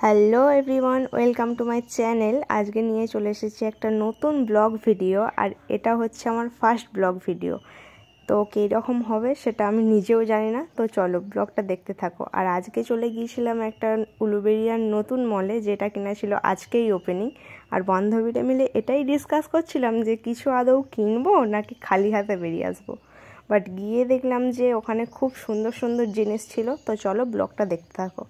Hello everyone, welcome to my channel. আজকে নিয়ে চলে এসেছি একটা নতুন ব্লগ ভিডিও, আর এটা হচ্ছে আমার ফার্স্ট ব্লগ ভিডিও। তো কী রকম হবে সেটা আমি নিজেও জানি না, তো চলো ব্লগটা দেখতে থাকো। আর আজকে চলে গিয়েছিলাম একটা উলুবেড়িয়ার নতুন মলে, যেটা কিনা ছিল আজকেই ওপেনিং। আর বান্ধবীরা মিলে এটাই ডিসকাস করছিলাম যে কিছু আদৌ কিনবো নাকি খালি হাতে বেরিয়ে আসবো। বাট গিয়ে দেখলাম যে ওখানে খুব সুন্দর সুন্দর জিনিস ছিল। তো চলো ব্লগটা দেখতে থাকো।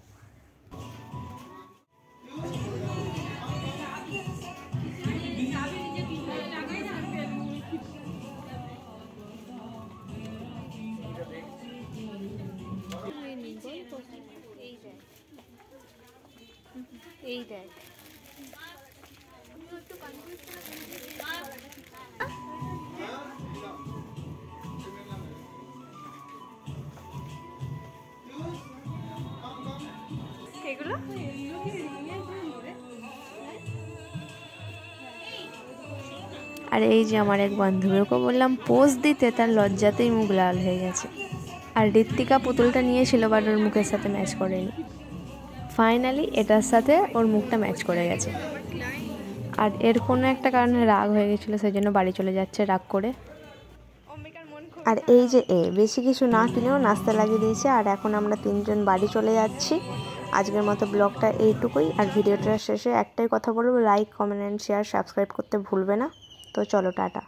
এই দেখ, এগুলো আর এই যে আমার এক বান্ধবীকে বললাম পোজ দিতে, তার লজ্জাতেই মুখ লাল হয়ে গেছে। আর ঋত্বিকা পুতুলটা নিয়েছিল, বাট ওর মুখের সাথে ম্যাচ করেনি। ফাইনালি এটার সাথে ওর মুখটা ম্যাচ করে গেছে। আর এর কোনো একটা কারণে রাগ হয়ে গেছিলো, সেই জন্য বাড়ি চলে যাচ্ছে রাগ করে। আর এই যে বেশি কিছু না কিনেও নাস্তা লাগিয়ে দিয়েছে। আর এখন আমরা তিনজন বাড়ি চলে যাচ্ছি। আজকের মতো ব্লগটা এইটুকুই। আর ভিডিওটার শেষে একটাই কথা বলবো, like, comment and share, subscribe করতে ভুলবে না। তো চলো, টাটা।